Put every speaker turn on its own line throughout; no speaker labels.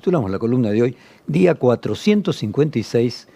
Titulamos la columna de hoy, día 456,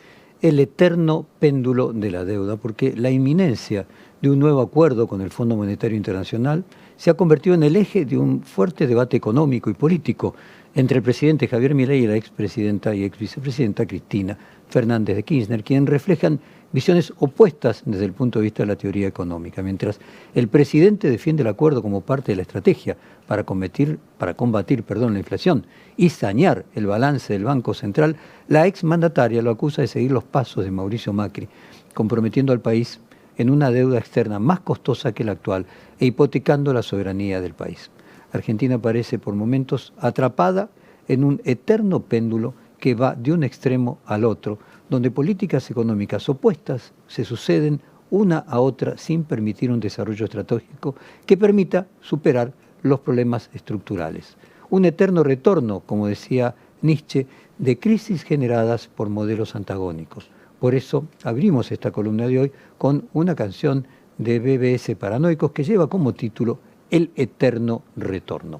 el eterno péndulo de la deuda, porque la inminencia de un nuevo acuerdo con el Fondo Monetario Internacional se ha convertido en el eje de un fuerte debate económico y político entre el presidente Javier Milei y la expresidenta y exvicepresidenta Cristina Fernández de Kirchner, quienes reflejan visiones opuestas desde el punto de vista de la teoría económica. Mientras el presidente defiende el acuerdo como parte de la estrategia para combatir la inflación y sanear el balance del Banco Central, la exmandataria lo acusa de seguir los pasos de Mauricio Macri, comprometiendo al país en una deuda externa más costosa que la actual e hipotecando la soberanía del país. Argentina parece por momentos atrapada en un eterno péndulo que va de un extremo al otro, donde políticas económicas opuestas se suceden una a otra sin permitir un desarrollo estratégico que permita superar los problemas estructurales. Un eterno retorno, como decía Nietzsche, de crisis generadas por modelos antagónicos. Por eso abrimos esta columna de hoy con una canción de BBS Paranoicos que lleva como título El Eterno Retorno.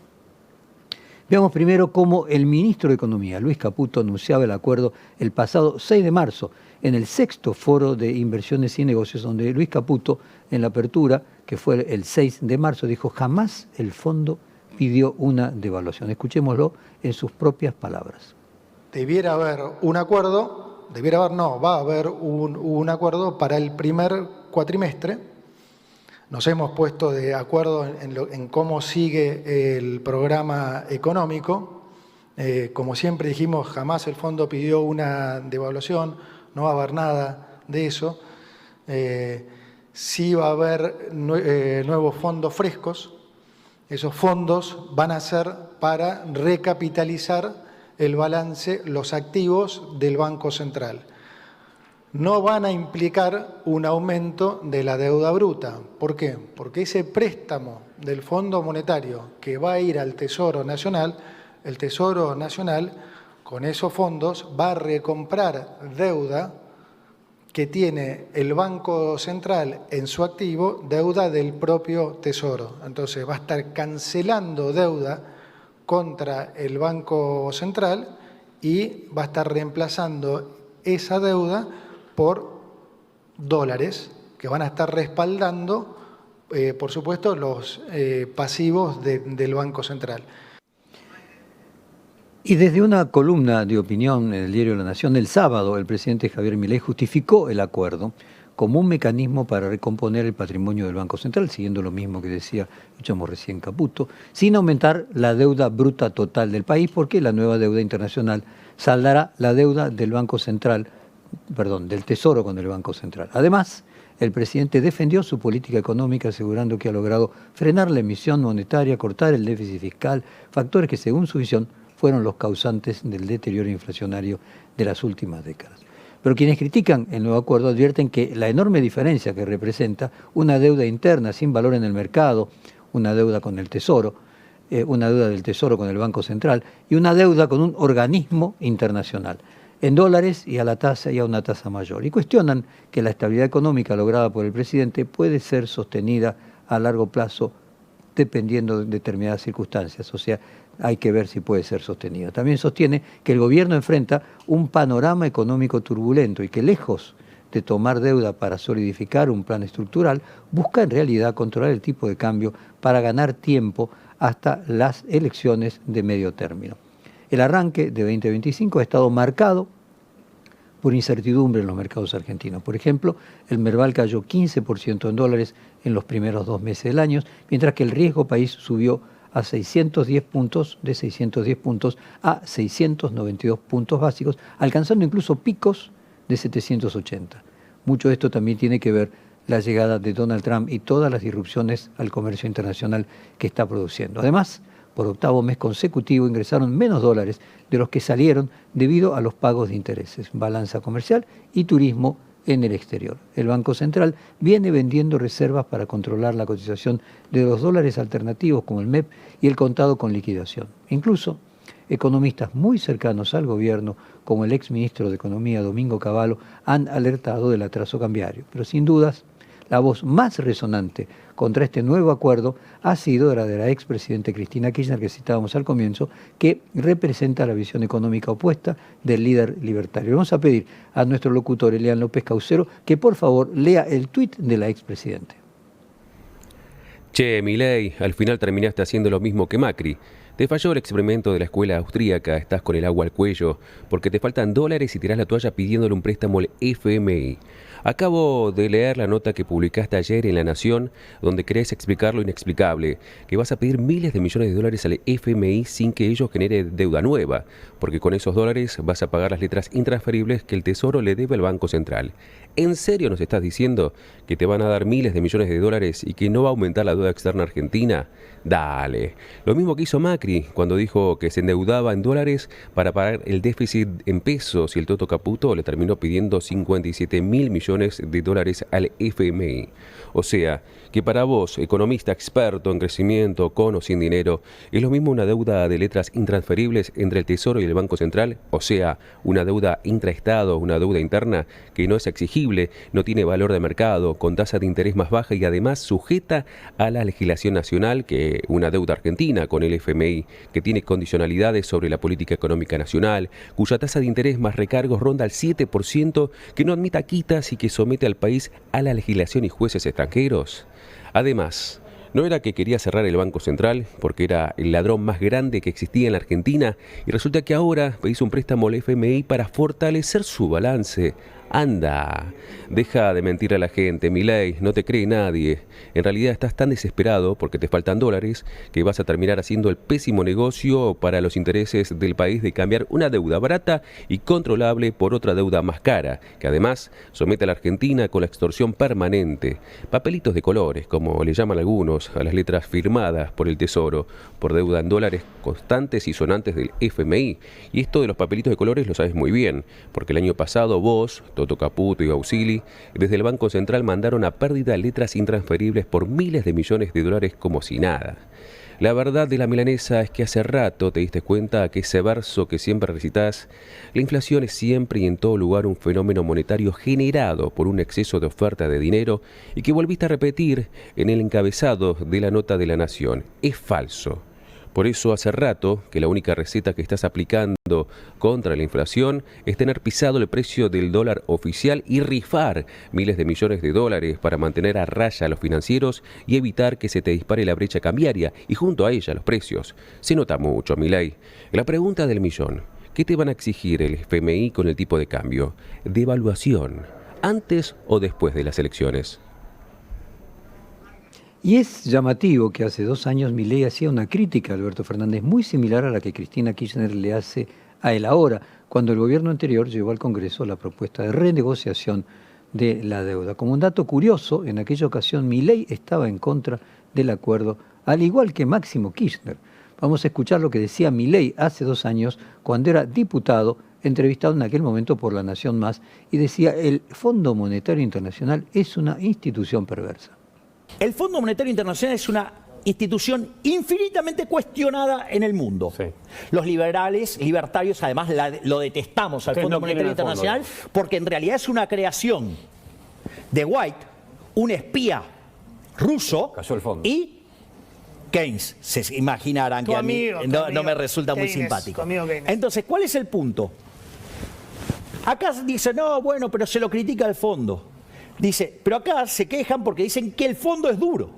Veamos primero cómo el ministro de Economía, Luis Caputo, anunciaba el acuerdo el pasado 6 de marzo en el 6º Foro de Inversiones y Negocios, donde Luis Caputo, en la apertura, que fue el 6 de marzo, dijo: jamás el fondo pidió una devaluación. Escuchémoslo en sus propias palabras.
Debiera haber un acuerdo, va a haber un acuerdo para el primer cuatrimestre. Nos hemos puesto de acuerdo en cómo sigue el programa económico. Como siempre dijimos, jamás el fondo pidió una devaluación, no va a haber nada de eso. Sí va a haber nuevos fondos frescos. Esos fondos van a ser para recapitalizar el balance, los activos del Banco Central. No van a implicar un aumento de la deuda bruta. ¿Por qué? Porque ese préstamo del Fondo Monetario que va a ir al Tesoro Nacional, el Tesoro Nacional con esos fondos va a recomprar deuda que tiene el Banco Central en su activo, deuda del propio Tesoro. Entonces va a estar cancelando deuda contra el Banco Central y va a estar reemplazando esa deuda por dólares que van a estar respaldando, por supuesto, los pasivos del Banco Central.
Y desde una columna de opinión en el diario La Nación el sábado, el presidente Javier Milei justificó el acuerdo como un mecanismo para recomponer el patrimonio del Banco Central, siguiendo lo mismo que decía, escuchamos recién Caputo, sin aumentar la deuda bruta total del país, porque la nueva deuda internacional saldará la deuda del Banco Central, del Tesoro con el Banco Central. Además, el presidente defendió su política económica asegurando que ha logrado frenar la emisión monetaria, cortar el déficit fiscal, factores que según su visión fueron los causantes del deterioro inflacionario de las últimas décadas. Pero quienes critican el nuevo acuerdo advierten que la enorme diferencia que representa una deuda interna sin valor en el mercado, una deuda con el Tesoro, una deuda del Tesoro con el Banco Central y una deuda con un organismo internacional, en dólares y a una tasa mayor. Y cuestionan que la estabilidad económica lograda por el presidente puede ser sostenida a largo plazo dependiendo de determinadas circunstancias. O sea, hay que ver si puede ser sostenida. También sostiene que el gobierno enfrenta un panorama económico turbulento y que, lejos de tomar deuda para solidificar un plan estructural, busca en realidad controlar el tipo de cambio para ganar tiempo hasta las elecciones de medio término. El arranque de 2025 ha estado marcado por incertidumbre en los mercados argentinos. Por ejemplo, el Merval cayó 15% en dólares en los primeros 2 meses del año, mientras que el riesgo país subió a 610 puntos, de 610 puntos a 692 puntos básicos, alcanzando incluso picos de 780. Mucho de esto también tiene que ver la llegada de Donald Trump y todas las disrupciones al comercio internacional que está produciendo. Además, por 8º mes consecutivo ingresaron menos dólares de los que salieron debido a los pagos de intereses, balanza comercial y turismo en el exterior. El Banco Central viene vendiendo reservas para controlar la cotización de los dólares alternativos como el MEP y el contado con liquidación. Incluso economistas muy cercanos al gobierno, como el exministro de Economía Domingo Cavallo, han alertado del atraso cambiario. Pero sin dudas, La voz más resonante contra este nuevo acuerdo ha sido la de la expresidenta Cristina Kirchner, que citábamos al comienzo, que representa la visión económica opuesta del líder libertario. Vamos a pedir a nuestro locutor, Elian López Caucero, que por favor lea el tuit de la expresidenta.
Che, Milei, al final terminaste haciendo lo mismo que Macri. Te falló el experimento de la escuela austríaca, estás con el agua al cuello, porque te faltan dólares y tirás la toalla pidiéndole un préstamo al FMI. Acabo de leer la nota que publicaste ayer en La Nación, donde querés explicar lo inexplicable, que vas a pedir miles de millones de dólares al FMI sin que ello genere deuda nueva, porque con esos dólares vas a pagar las letras intransferibles que el Tesoro le debe al Banco Central. ¿En serio nos estás diciendo que te van a dar miles de millones de dólares y que no va a aumentar la deuda externa argentina? Dale. Lo mismo que hizo Macri cuando dijo que se endeudaba en dólares para pagar el déficit en pesos y el Toto Caputo le terminó pidiendo 57.000 millones de dólares al FMI. O sea, que para vos, economista experto en crecimiento, con o sin dinero, es lo mismo una deuda de letras intransferibles entre el Tesoro y el Banco Central, o sea, una deuda intraestado, una deuda interna que no es exigible, no tiene valor de mercado, con tasa de interés más baja y además sujeta a la legislación nacional que una deuda argentina con el FMI, que tiene condicionalidades sobre la política económica nacional, cuya tasa de interés más recargos ronda al 7%, que no admita quitas y que somete al país a la legislación y jueces extranjeros. Además, ¿no era que quería cerrar el Banco Central porque era el ladrón más grande que existía en la Argentina y resulta que ahora pedís un préstamo al FMI para fortalecer su balance? Anda, deja de mentir a la gente, Milei, no te cree nadie. En realidad estás tan desesperado porque te faltan dólares que vas a terminar haciendo el pésimo negocio para los intereses del país de cambiar una deuda barata y controlable por otra deuda más cara, que además somete a la Argentina con la extorsión permanente. Papelitos de colores, como le llaman algunos, a las letras firmadas por el Tesoro, por deuda en dólares constantes y sonantes del FMI. Y esto de los papelitos de colores lo sabes muy bien, porque el año pasado vos, Toto Caputo y Gaucili, desde el Banco Central mandaron a pérdida letras intransferibles por miles de millones de dólares como si nada. La verdad de la milanesa es que hace rato te diste cuenta que ese verso que siempre recitas, la inflación es siempre y en todo lugar un fenómeno monetario generado por un exceso de oferta de dinero y que volviste a repetir en el encabezado de la nota de La Nación. Es falso. Por eso hace rato que la única receta que estás aplicando contra la inflación es tener pisado el precio del dólar oficial y rifar miles de millones de dólares para mantener a raya a los financieros y evitar que se te dispare la brecha cambiaria y junto a ella los precios. Se nota mucho, Milei. La pregunta del millón, ¿qué te van a exigir el FMI con el tipo de cambio? ¿Devaluación? ¿Antes o después de las elecciones?
Y es llamativo que hace 2 años Milei hacía una crítica a Alberto Fernández muy similar a la que Cristina Kirchner le hace a él ahora, cuando el gobierno anterior llevó al Congreso la propuesta de renegociación de la deuda. Como un dato curioso, en aquella ocasión Milei estaba en contra del acuerdo, al igual que Máximo Kirchner. Vamos a escuchar lo que decía Milei hace 2 años, cuando era diputado, entrevistado en aquel momento por La Nación Más, y decía: el Fondo Monetario Internacional es una institución perversa.
El Fondo Monetario Internacional es una institución infinitamente cuestionada en el mundo. Sí. Los libertarios, además, lo detestamos al Fondo Monetario Internacional porque en realidad es una creación de White, un espía ruso, y Keynes. Se imaginarán que a mí no me resulta muy simpático. Entonces, ¿cuál es el punto? Acá dice, no, bueno, pero se lo critica al fondo. Dice, pero acá se quejan porque dicen que el fondo es duro.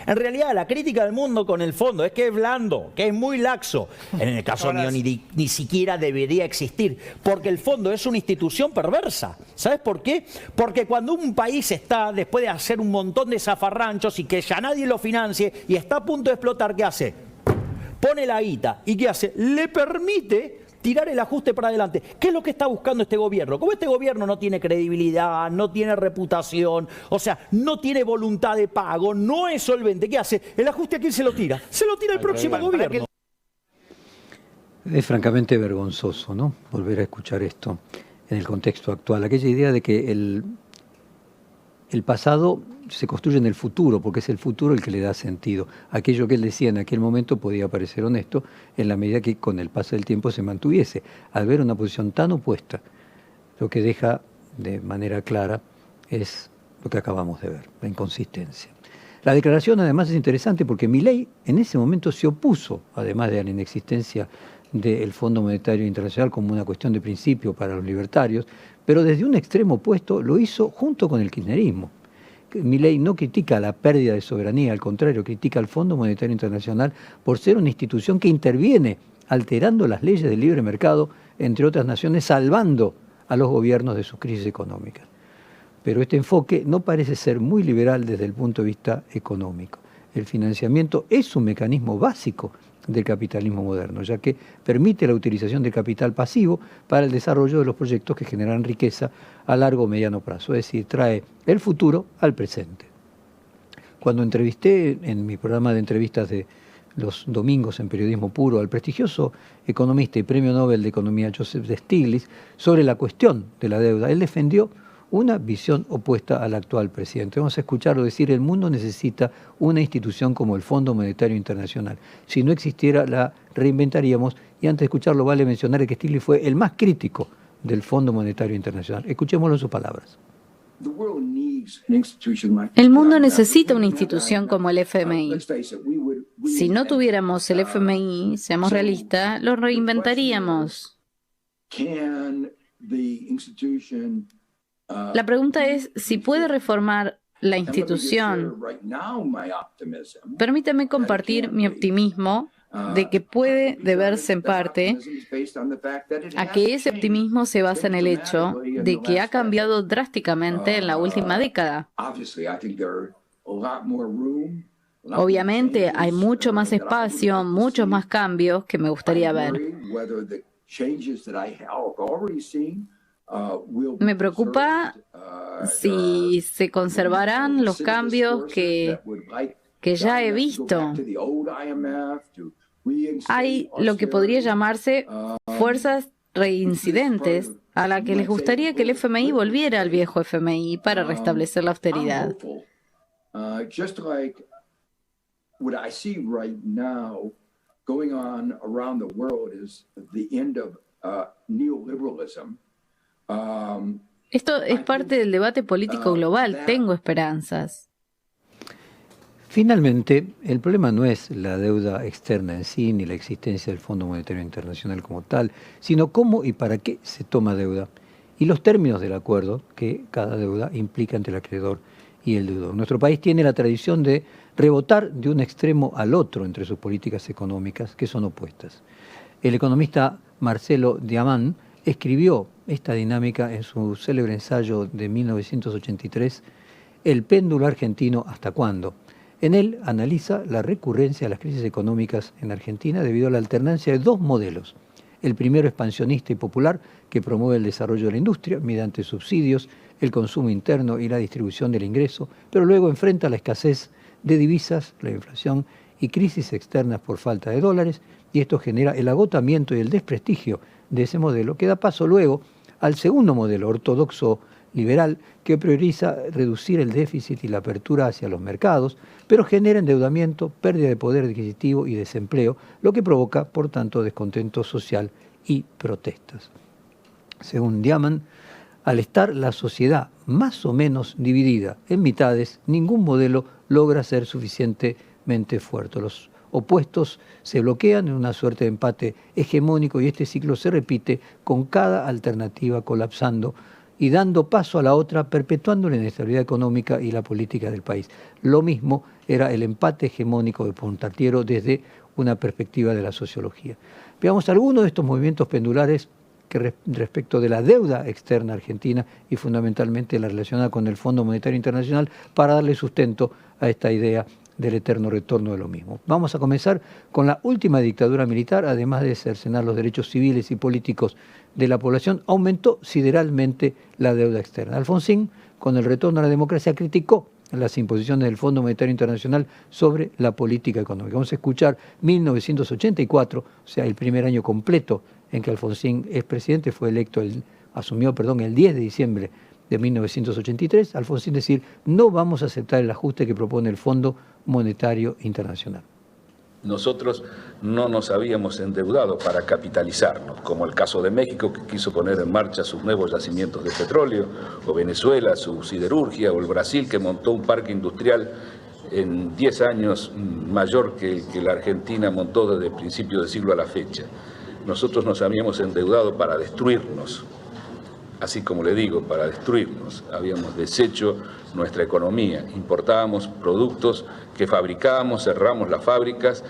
En realidad, la crítica del mundo con el fondo es que es blando, que es muy laxo. En el caso mío ni siquiera debería existir, porque el fondo es una institución perversa. ¿Sabes por qué? Porque cuando un país está, después de hacer un montón de zafarranchos y que ya nadie lo financie y está a punto de explotar, ¿qué hace? Pone la guita. ¿Y qué hace? Le permite tirar el ajuste para adelante. ¿Qué es lo que está buscando este gobierno? Como este gobierno no tiene credibilidad, no tiene reputación, o sea, no tiene voluntad de pago, no es solvente, ¿qué hace? ¿El ajuste a quién se lo tira? Se lo tira el próximo gobierno.
Es francamente vergonzoso, ¿no?, volver a escuchar esto en el contexto actual. Aquella idea de que el pasado se construye en el futuro, porque es el futuro el que le da sentido. Aquello que él decía en aquel momento podía parecer honesto en la medida que con el paso del tiempo se mantuviese. Al ver una posición tan opuesta, lo que deja de manera clara es lo que acabamos de ver, la inconsistencia. La declaración además es interesante porque Milei en ese momento se opuso, además de a la inexistencia del Fondo Monetario Internacional como una cuestión de principio para los libertarios, pero desde un extremo opuesto lo hizo junto con el kirchnerismo. Milei no critica la pérdida de soberanía, al contrario, critica al Fondo Monetario Internacional por ser una institución que interviene alterando las leyes del libre mercado, entre otras naciones, salvando a los gobiernos de sus crisis económicas. Pero este enfoque no parece ser muy liberal desde el punto de vista económico. El financiamiento es un mecanismo básico del capitalismo moderno, ya que permite la utilización del capital pasivo para el desarrollo de los proyectos que generan riqueza a largo o mediano plazo, es decir, trae el futuro al presente. Cuando entrevisté en mi programa de entrevistas de los domingos en Periodismo Puro al prestigioso economista y premio Nobel de Economía Joseph Stiglitz sobre la cuestión de la deuda, él defendió una visión opuesta al actual presidente. Vamos a escucharlo decir: el mundo necesita una institución como el Fondo Monetario Internacional. Si no existiera, la reinventaríamos. Y antes de escucharlo, vale mencionar que Stiglitz fue el más crítico del Fondo Monetario Internacional. Escuchémoslo en sus palabras.
El mundo necesita una institución como el FMI. Si no tuviéramos el FMI, seamos realistas, lo reinventaríamos. La pregunta es si puede reformar la institución. Permítame compartir mi optimismo de que puede deberse en parte a que ese optimismo se basa en el hecho de que ha cambiado drásticamente en la última década. Obviamente hay mucho más espacio, muchos más cambios que me gustaría ver. Me preocupa si se conservarán los cambios que ya he visto. Hay lo que podría llamarse fuerzas reincidentes a las que les gustaría que el FMI volviera al viejo FMI para restablecer la austeridad. Esto es parte del debate político global. Tengo esperanzas.
Finalmente, el problema no es la deuda externa en sí, ni la existencia del Fondo Monetario Internacional como tal, sino cómo y para qué se toma deuda y los términos del acuerdo que cada deuda implica entre el acreedor y el deudor. Nuestro país tiene la tradición de rebotar de un extremo al otro entre sus políticas económicas, que son opuestas. El economista Marcelo Diamant escribió esta dinámica en su célebre ensayo de 1983, El péndulo argentino, ¿hasta cuándo?. En él analiza la recurrencia de las crisis económicas en Argentina debido a la alternancia de dos modelos. El primero expansionista y popular, que promueve el desarrollo de la industria mediante subsidios, el consumo interno y la distribución del ingreso, pero luego enfrenta la escasez de divisas, la inflación y crisis externas por falta de dólares, y esto genera el agotamiento y el desprestigio de ese modelo, que da paso luego al segundo modelo ortodoxo liberal, que prioriza reducir el déficit y la apertura hacia los mercados, pero genera endeudamiento, pérdida de poder adquisitivo y desempleo, lo que provoca, por tanto, descontento social y protestas. Según Diamant, al estar la sociedad más o menos dividida en mitades, ningún modelo logra ser suficientemente fuerte. Los opuestos se bloquean en una suerte de empate hegemónico y este ciclo se repite con cada alternativa colapsando y dando paso a la otra, perpetuando la inestabilidad económica y la política del país. Lo mismo era el empate hegemónico de Pontartiero desde una perspectiva de la sociología. Veamos algunos de estos movimientos pendulares que respecto de la deuda externa argentina y fundamentalmente la relacionada con el Fondo Monetario Internacional para darle sustento a esta idea del eterno retorno de lo mismo. Vamos a comenzar con la última dictadura militar, además de cercenar los derechos civiles y políticos de la población, aumentó sideralmente la deuda externa. Alfonsín, con el retorno a la democracia, criticó las imposiciones del Fondo Monetario Internacional sobre la política económica. Vamos a escuchar 1984, o sea, el primer año completo en que Alfonsín es presidente, asumió el 10 de diciembre de 1983, Alfonsín decir: no vamos a aceptar el ajuste que propone el Fondo Monetario Internacional.
Nosotros no nos habíamos endeudado para capitalizarnos, como el caso de México, que quiso poner en marcha sus nuevos yacimientos de petróleo, o Venezuela, su siderurgia, o el Brasil, que montó un parque industrial en 10 años mayor que el que la Argentina montó desde el principio del siglo a la fecha. Nosotros nos habíamos endeudado para destruirnos, así como le digo, para destruirnos. Habíamos deshecho nuestra economía, importábamos productos que fabricábamos, cerramos las fábricas,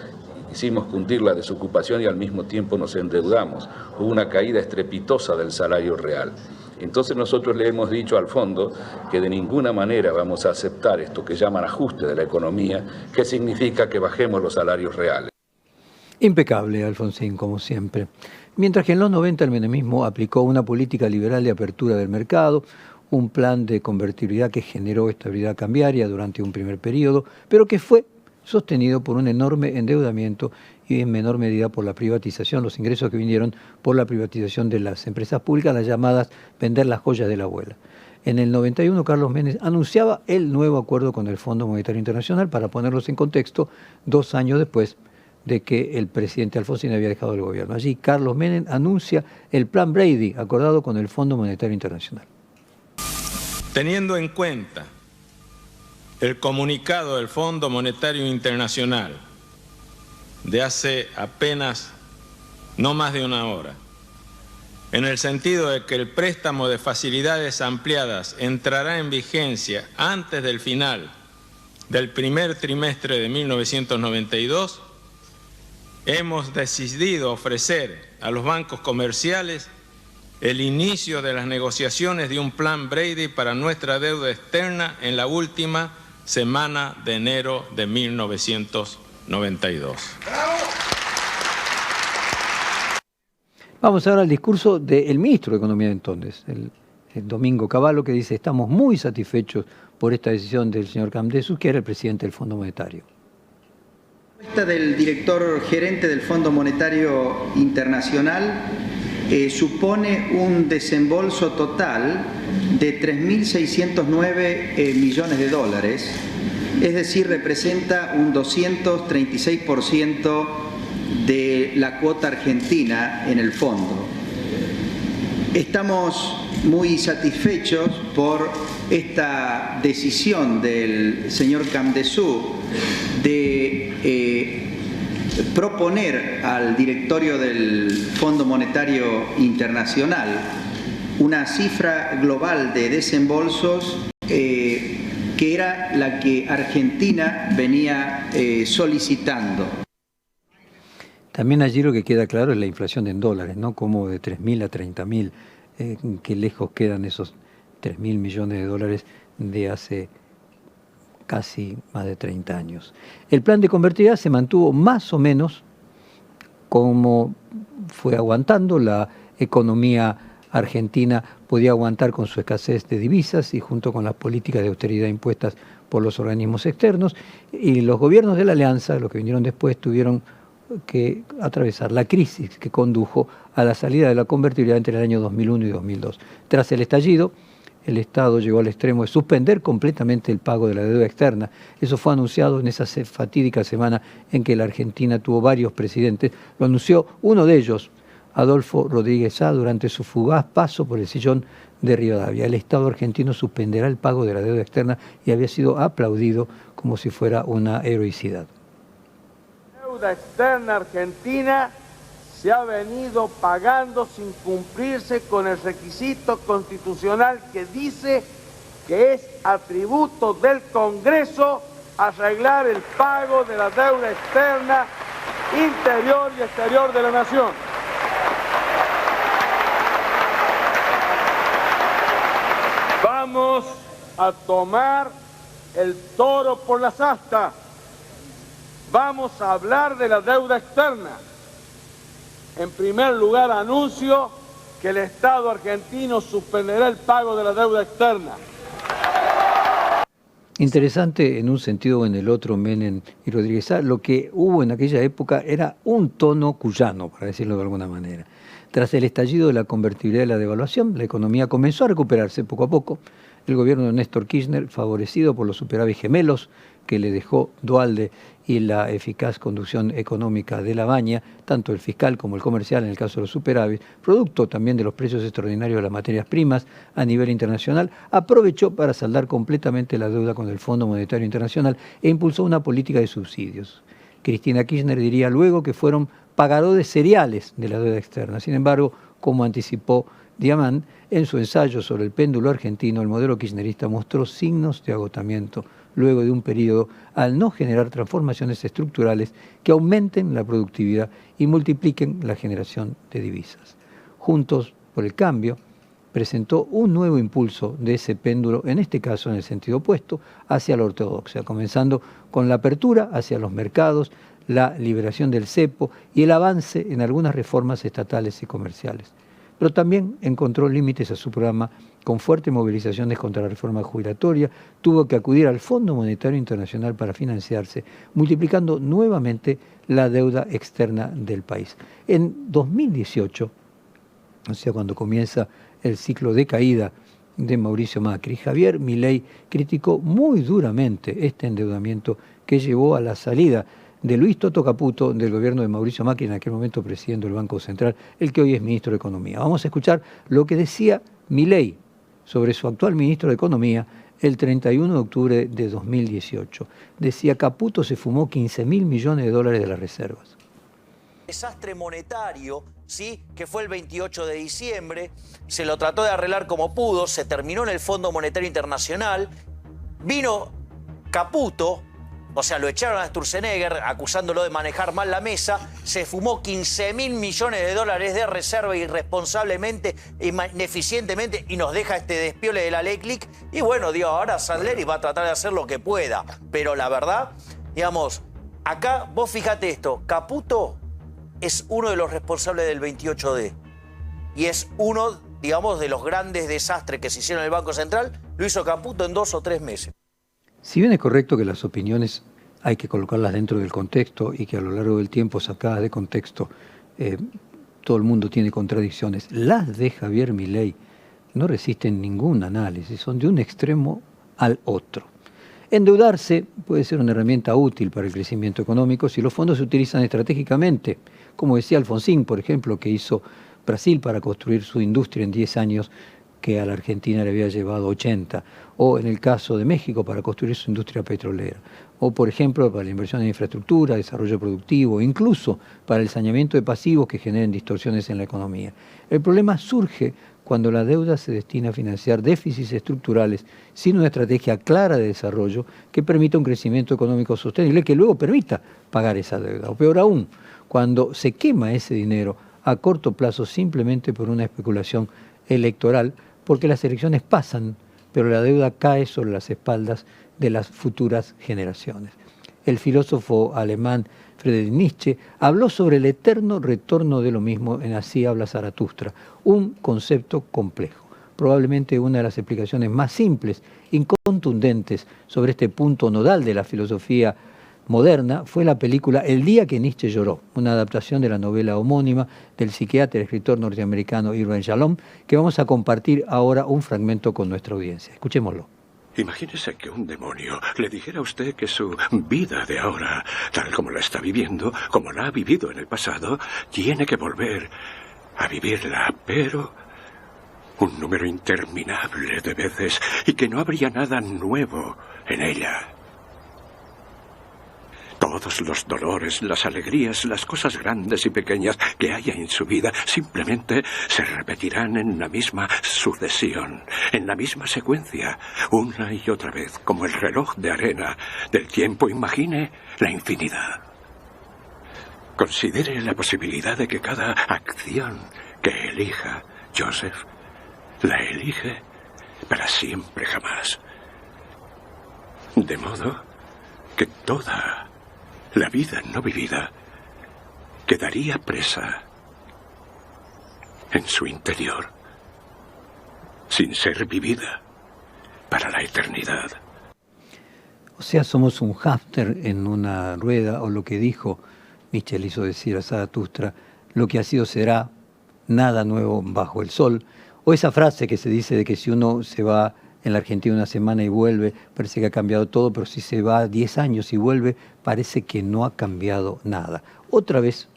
hicimos cundir la desocupación y al mismo tiempo nos endeudamos. Hubo una caída estrepitosa del salario real. Entonces nosotros le hemos dicho al fondo que de ninguna manera vamos a aceptar esto que llaman ajuste de la economía, que significa que bajemos los salarios reales.
Impecable, Alfonsín, como siempre. Mientras que en los 90 el menemismo aplicó una política liberal de apertura del mercado, un plan de convertibilidad que generó estabilidad cambiaria durante un primer periodo, pero que fue sostenido por un enorme endeudamiento y en menor medida por la privatización, los ingresos que vinieron por la privatización de las empresas públicas, las llamadas vender las joyas de la abuela. En el 91, Carlos Menem anunciaba el nuevo acuerdo con el Fondo Monetario Internacional, para ponerlos en contexto, 2 años después de que el presidente Alfonsín había dejado el gobierno. Allí Carlos Menem anuncia el Plan Brady, acordado con el Fondo Monetario Internacional.
Teniendo en cuenta el comunicado del Fondo Monetario Internacional de hace apenas no más de una hora, en el sentido de que el préstamo de facilidades ampliadas entrará en vigencia antes del final del primer trimestre de 1992, hemos decidido ofrecer a los bancos comerciales el inicio de las negociaciones de un plan Brady para nuestra deuda externa en la última semana de enero de 1992.
Vamos ahora al discurso del ministro de Economía de entonces, el Domingo Cavallo, que dice: estamos muy satisfechos por esta decisión del señor Camdesus, que era el presidente del Fondo Monetario.
La propuesta del director gerente del Fondo Monetario Internacional supone un desembolso total de 3.609 millones de dólares, es decir, representa un 236% de la cuota argentina en el fondo. Estamos muy satisfechos por esta decisión del señor Camdesus de proponer al directorio del Fondo Monetario Internacional una cifra global de desembolsos que era la que Argentina venía solicitando.
También allí lo que queda claro es la inflación en dólares, ¿no? Como de 3.000 a 30.000, qué lejos quedan esos 3.000 millones de dólares de hace casi más de 30 años. El plan de convertibilidad se mantuvo más o menos como fue aguantando. La economía argentina podía aguantar con su escasez de divisas y junto con las políticas de austeridad impuestas por los organismos externos, y los gobiernos de la Alianza, los que vinieron después, tuvieron que atravesar la crisis que condujo a la salida de la convertibilidad entre el año 2001 y 2002. Tras el estallido, el Estado llegó al extremo de suspender completamente el pago de la deuda externa. Eso fue anunciado en esa fatídica semana en que la Argentina tuvo varios presidentes. Lo anunció uno de ellos, Adolfo Rodríguez Sá, durante su fugaz paso por el sillón de Rivadavia. El Estado argentino suspenderá el pago de la deuda externa y había sido aplaudido como si fuera una heroicidad.
La deuda externa argentina se ha venido pagando sin cumplirse con el requisito constitucional que dice que es atributo del Congreso arreglar el pago de la deuda externa interior y exterior de la nación. Vamos a tomar el toro por las astas. Vamos a hablar de la deuda externa. En primer lugar, anuncio que el Estado argentino suspenderá el pago de la deuda externa.
Interesante en un sentido o en el otro, Menem y Rodríguez Sá. Lo que hubo en aquella época era un tono cuyano, para decirlo de alguna manera. Tras el estallido de la convertibilidad y la devaluación, la economía comenzó a recuperarse poco a poco. El gobierno de Néstor Kirchner, favorecido por los superávit gemelos que le dejó Duhalde y la eficaz conducción económica de la Baña, tanto el fiscal como el comercial en el caso de los superávit, producto también de los precios extraordinarios de las materias primas a nivel internacional, aprovechó para saldar completamente la deuda con el Fondo Monetario Internacional e impulsó una política de subsidios. Cristina Kirchner diría luego que fueron pagadores seriales de la deuda externa. Sin embargo, como anticipó Diamant, en su ensayo sobre el péndulo argentino, el modelo kirchnerista mostró signos de agotamiento luego de un periodo al no generar transformaciones estructurales que aumenten la productividad y multipliquen la generación de divisas. Juntos por el Cambio presentó un nuevo impulso de ese péndulo, en este caso en el sentido opuesto, hacia la ortodoxia, comenzando con la apertura hacia los mercados, la liberación del cepo y el avance en algunas reformas estatales y comerciales. Pero también encontró límites a su programa con fuertes movilizaciones contra la reforma jubilatoria, tuvo que acudir al Fondo Monetario Internacional para financiarse, multiplicando nuevamente la deuda externa del país. En 2018, o sea, cuando comienza el ciclo de caída de Mauricio Macri, Javier Milei criticó muy duramente este endeudamiento que llevó a la salida de Luis Toto Caputo del gobierno de Mauricio Macri, en aquel momento presidente del Banco Central, el que hoy es ministro de Economía. Vamos a escuchar lo que decía Milei sobre su actual ministro de Economía el 31 de octubre de 2018. Decía: Caputo se fumó 15.000 millones de dólares de las reservas.
Desastre monetario, ¿sí?, que fue el 28 de diciembre, se lo trató de arreglar como pudo, se terminó en el Fondo Monetario Internacional, vino Caputo, o sea, lo echaron a Sturzenegger acusándolo de manejar mal la mesa, se fumó 15.000 millones de dólares de reserva irresponsablemente, ineficientemente, y nos deja este despiole de la ley Click. Y bueno, digo, ahora Sandleri va a tratar de hacer lo que pueda. Pero la verdad, digamos, acá vos fíjate esto, Caputo es uno de los responsables del 28D. Y es uno, digamos, de los grandes desastres que se hicieron en el Banco Central, lo hizo Caputo en 2 o 3 meses.
Si bien es correcto que las opiniones hay que colocarlas dentro del contexto y que a lo largo del tiempo sacadas de contexto todo el mundo tiene contradicciones, las de Javier Milei no resisten ningún análisis, son de un extremo al otro. Endeudarse puede ser una herramienta útil para el crecimiento económico si los fondos se utilizan estratégicamente, como decía Alfonsín, por ejemplo, que hizo Brasil para construir su industria en 10 años, que a la Argentina le había llevado 80, o en el caso de México para construir su industria petrolera, o por ejemplo para la inversión en infraestructura, desarrollo productivo, incluso para el saneamiento de pasivos que generen distorsiones en la economía. El problema surge cuando la deuda se destina a financiar déficits estructurales sin una estrategia clara de desarrollo que permita un crecimiento económico sostenible que luego permita pagar esa deuda. O peor aún, cuando se quema ese dinero a corto plazo simplemente por una especulación electoral, porque las elecciones pasan, pero la deuda cae sobre las espaldas de las futuras generaciones. El filósofo alemán Friedrich Nietzsche habló sobre el eterno retorno de lo mismo en Así habla Zaratustra, un concepto complejo. Probablemente una de las explicaciones más simples y contundentes sobre este punto nodal de la filosofía moderna fue la película El día que Nietzsche lloró, una adaptación de la novela homónima del psiquiatra y escritor norteamericano Irving Yalom, que vamos a compartir ahora un fragmento con nuestra audiencia. Escuchémoslo.
Imagínese que un demonio le dijera a usted que su vida de ahora, tal como la está viviendo, como la ha vivido en el pasado, tiene que volver a vivirla, pero un número interminable de veces, y que no habría nada nuevo en ella. Todos los dolores, las alegrías, las cosas grandes y pequeñas que haya en su vida simplemente se repetirán en la misma sucesión, en la misma secuencia, una y otra vez, como el reloj de arena del tiempo. Imagine la infinidad. Considere la posibilidad de que cada acción que elija Joseph la elige para siempre jamás. De modo que toda la vida no vivida quedaría presa en su interior, sin ser vivida para la eternidad.
O sea, somos un hámster en una rueda, o lo que dijo Nietzsche, le hizo decir a Zaratustra: lo que ha sido será, nada nuevo bajo el sol. O esa frase que se dice de que si uno se va en la Argentina una semana y vuelve, parece que ha cambiado todo, pero si se va 10 años y vuelve, parece que no ha cambiado nada. Otra vez,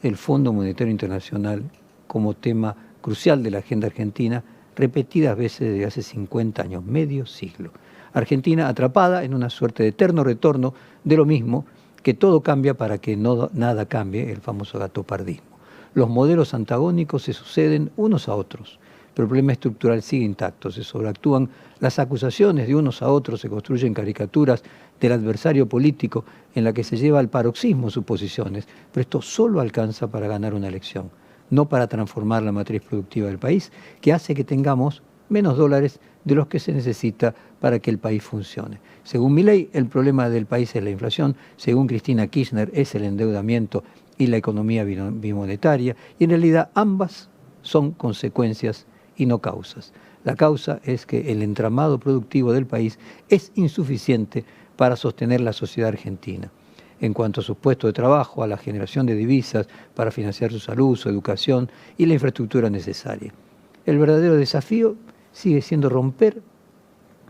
el Fondo Monetario Internacional como tema crucial de la agenda argentina, repetidas veces desde hace 50 años, medio siglo. Argentina atrapada en una suerte de eterno retorno de lo mismo, que todo cambia para que nada cambie, el famoso gatopardismo. Los modelos antagónicos se suceden unos a otros, pero el problema estructural sigue intacto, se sobreactúan las acusaciones de unos a otros, se construyen caricaturas del adversario político en la que se lleva al paroxismo sus posiciones, pero esto solo alcanza para ganar una elección, no para transformar la matriz productiva del país, que hace que tengamos menos dólares de los que se necesita para que el país funcione. Según Milei, el problema del país es la inflación, según Cristina Kirchner es el endeudamiento y la economía bimonetaria, y en realidad ambas son consecuencias y no causas. La causa es que el entramado productivo del país es insuficiente para sostener la sociedad argentina. En cuanto a sus puestos de trabajo, a la generación de divisas para financiar su salud, su educación y la infraestructura necesaria. El verdadero desafío sigue siendo romper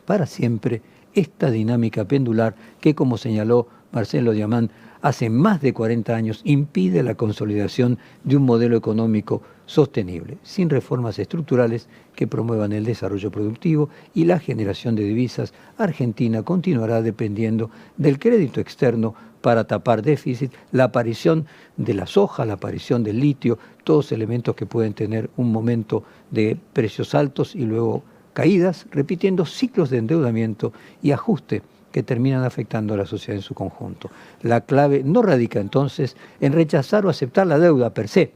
para siempre esta dinámica pendular que, como señaló Marcelo Diamant, hace más de 40 años impide la consolidación de un modelo económico sostenible, sin reformas estructurales que promuevan el desarrollo productivo y la generación de divisas. Argentina continuará dependiendo del crédito externo para tapar déficit, la aparición de la soja, la aparición del litio, todos elementos que pueden tener un momento de precios altos y luego caídas, repitiendo ciclos de endeudamiento y ajuste que terminan afectando a la sociedad en su conjunto. La clave no radica entonces en rechazar o aceptar la deuda per se,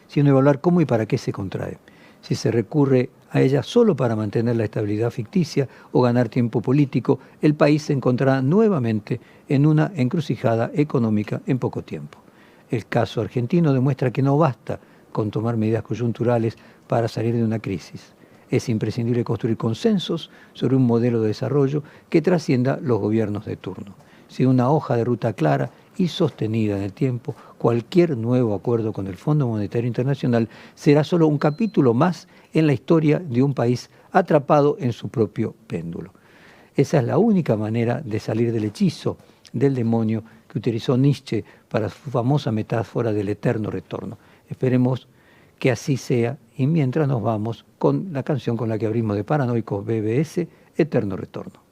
sino evaluar cómo y para qué se contrae. Si se recurre a ella solo para mantener la estabilidad ficticia o ganar tiempo político, el país se encontrará nuevamente en una encrucijada económica en poco tiempo. El caso argentino demuestra que no basta con tomar medidas coyunturales para salir de una crisis. Es imprescindible construir consensos sobre un modelo de desarrollo que trascienda los gobiernos de turno. Sin una hoja de ruta clara y sostenida en el tiempo, cualquier nuevo acuerdo con el Fondo Monetario Internacional será solo un capítulo más en la historia de un país atrapado en su propio péndulo. Esa es la única manera de salir del hechizo del demonio que utilizó Nietzsche para su famosa metáfora del eterno retorno. Esperemos que así sea, y mientras nos vamos con la canción con la que abrimos de Paranoicos, BBS, Eterno Retorno.